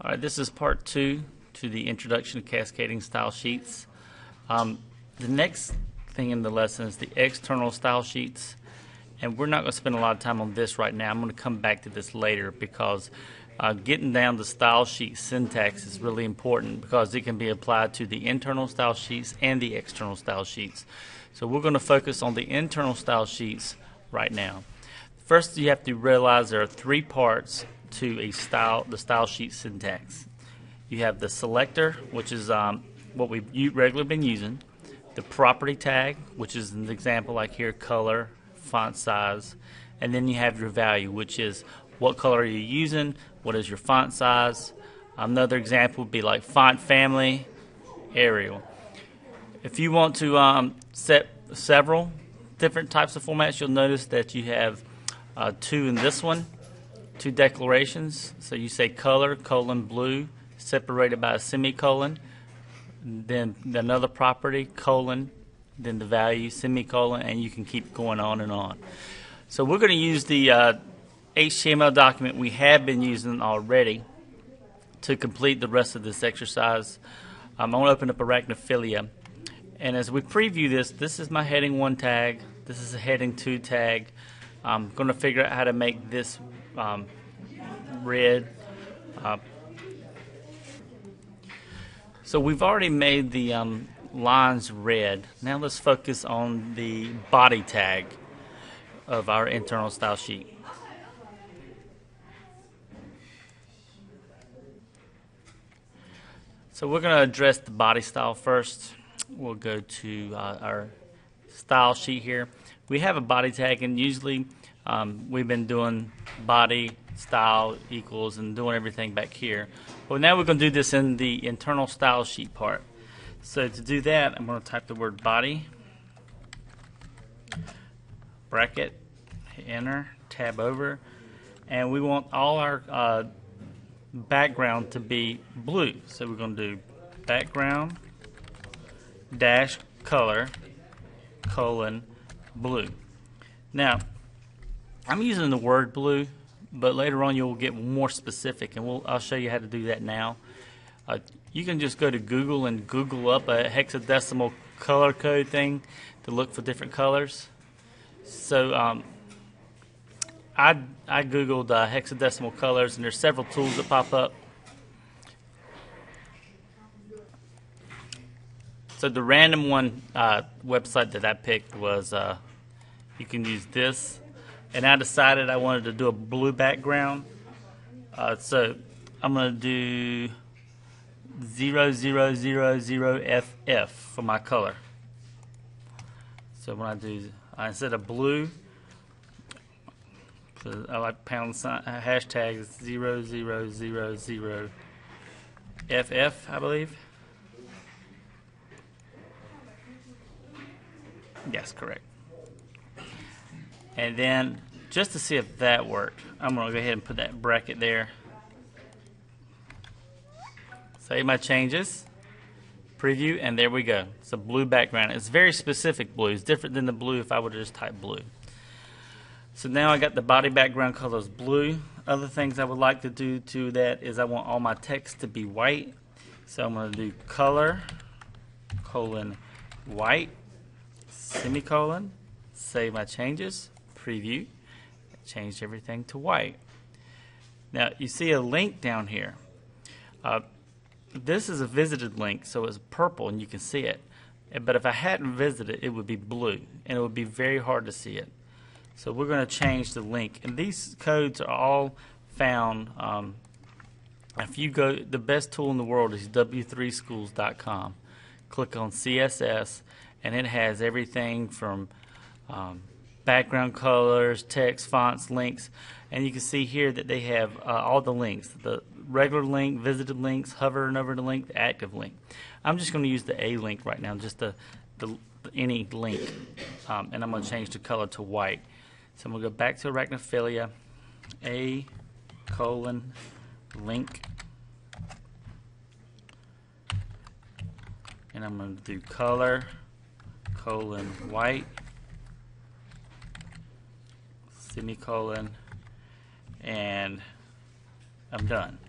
All right, this is part 2 to the introduction to cascading style sheets. The next thing in the lesson is the external style sheets, and we're not going to spend a lot of time on this right now. I'm going to come back to this later because getting down to style sheet syntax is really important because it can be applied to the internal style sheets and the external style sheets. So we're going to focus on the internal style sheets right now. First, you have to realize there are 3 parts to the style sheet syntax. You have the selector, which is what we've regularly been using, the property tag, which is an example like here, color, font size, and then you have your value, which is what color are you using, what is your font size. Another example would be like font family, Arial. If you want to set several different types of formats, you'll notice that you have 2 in this one, 2 declarations. So you say color, blue, separated by a semicolon, then another property, colon, then the value, semicolon, and you can keep going on and on. So we're going to use the HTML document we have been using already to complete the rest of this exercise. I'm going to open up Arachnophilia, and as we preview this, this is my heading 1 tag, this is a heading 2 tag. I'm going to figure out how to make this red. So we've already made the lines red. Now let's focus on the body tag of our internal style sheet. So we're going to address the body style first. We'll go to our style sheet here. We have a body tag, and usually we've been doing body style equals and doing everything back here. But now we're going to do this in the internal style sheet part. So to do that, I'm going to type the word body, bracket, hit enter, tab over, and we want all our background to be blue. So we're going to do background dash color colon blue. Now I'm using the word blue, but later on you'll get more specific, and I'll show you how to do that now. You can just go to Google and Google up a hexadecimal color code thing to look for different colors. So I Googled hexadecimal colors, and there's several tools that pop up. So the random one website that I picked was you can use this, and I decided I wanted to do a blue background. So I'm going to do 0000FF for my color. So when I do, instead of blue, I like pound sign, hashtag 0000FF, I believe. Yes, correct. And then, just to see if that worked, I'm going to go ahead and put that bracket there. Save my changes, preview, and there we go. It's a blue background. It's very specific blue. It's different than the blue if I would have just typed blue. So now I got the body background colors blue. Other things I would like to do to that is I want all my text to be white. So I'm going to do color, colon, white, semicolon, save my changes, preview, changed everything to white. Now you see a link down here. This is a visited link, so it's purple and you can see it. But if I hadn't visited, it would be blue, and it would be very hard to see it. So we're going to change the link, and these codes are all found. If you go, the best tool in the world is w3schools.com. Click on CSS, and it has everything from background colors, text, fonts, links, and you can see here that they have all the links: the regular link, visited links, hovering over the link, the active link. I'm just going to use the A link right now, just any link, and I'm going to change the color to white. So I'm going to go back to Arachnophilia, A colon link, and I'm going to do color colon white, semicolon, and I'm done.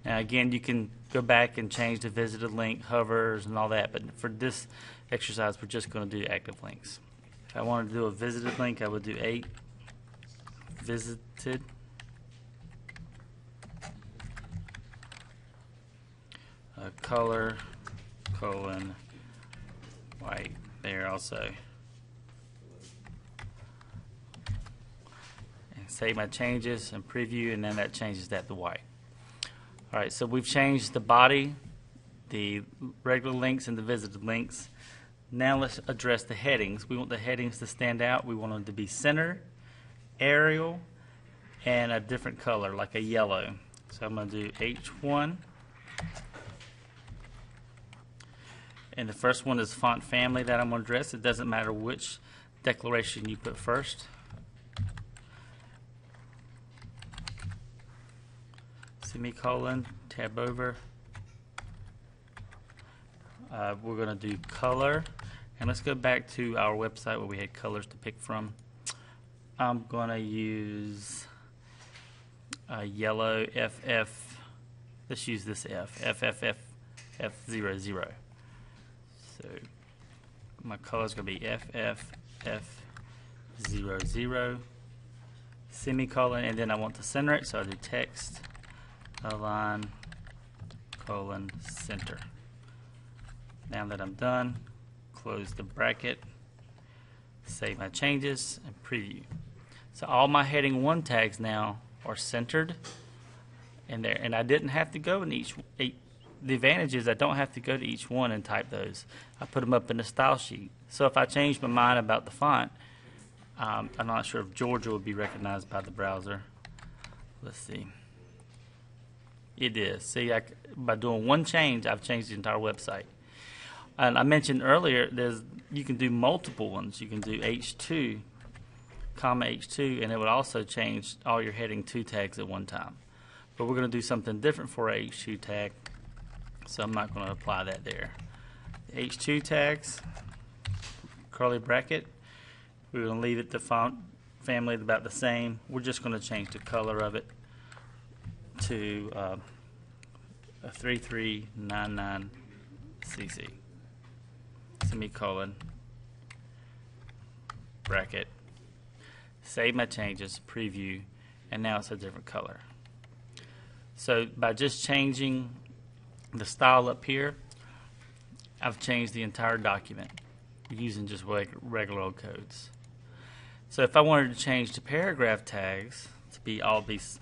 Now again, you can go back and change the visited link, hovers, and all that, but for this exercise, we're just going to do active links. If I wanted to do a visited link, I would do 8 visited. Color, colon, white there also. And save my changes and preview, and then that changes that to white. All right, so we've changed the body, the regular links, and the visited links. Now let's address the headings. We want the headings to stand out. We want them to be center, Arial, and a different color, like a yellow. So I'm going to do H1. And the first one is font family that I'm going to address. It doesn't matter which declaration you put first. Semicolon, tab over. We're going to do color. And let's go back to our website where we had colors to pick from. I'm going to use yellow FF. Let's use this F. FFF00. So my color is going to be FFF00, semicolon, and then I want to center it, so I do text, align, colon, center. Now that I'm done, close the bracket, save my changes, and preview. So all my heading 1 tags now are centered in there, and I didn't have to go in each. The advantage is I don't have to go to each one and type those. I put them up in the style sheet. So if I change my mind about the font, I'm not sure if Georgia would be recognized by the browser. Let's see. It is. See, by doing one change, I've changed the entire website. And I mentioned earlier, you can do multiple ones. You can do H2, comma H2, and it would also change all your heading 2 tags at one time. But we're going to do something different for a H2 tag. So I'm not going to apply that there. H2 tags, curly bracket. We're going to leave it the font family about the same. We're just going to change the color of it to a 3399 CC. Semicolon, bracket. Save my changes, preview, and now it's a different color. So by just changing the style up here, I've changed the entire document using just regular old codes. So if I wanted to change the paragraph tags to be all these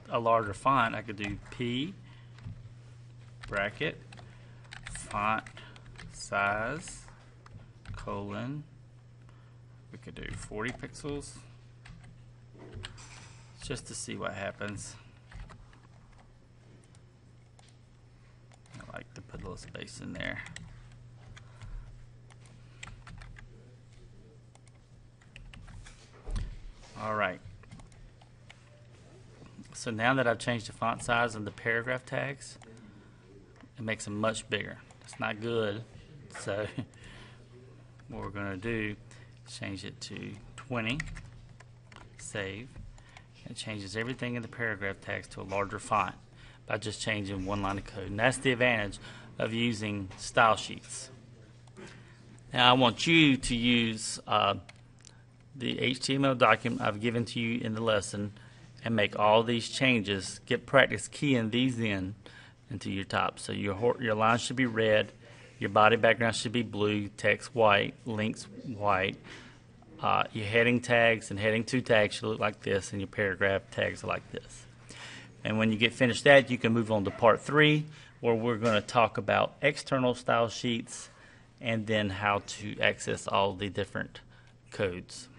a larger font, I could do P bracket font size colon, we could do 40 pixels just to see what happens. I like to put a little space in there. Alright, so now that I've changed the font size and the paragraph tags, it makes them much bigger. It's not good, so what we're going to do is change it to 20, save. It changes everything in the paragraph tags to a larger font by just changing one line of code. And that's the advantage of using style sheets. Now I want you to use the HTML document I've given to you in the lesson and make all these changes. Get practice keying these into your top. So your line should be red, your body background should be blue, text white, links white. Your heading tags and heading 2 tags should look like this, and your paragraph tags are like this. And when you get finished that, you can move on to part 3, where we're going to talk about external style sheets and then how to access all the different codes.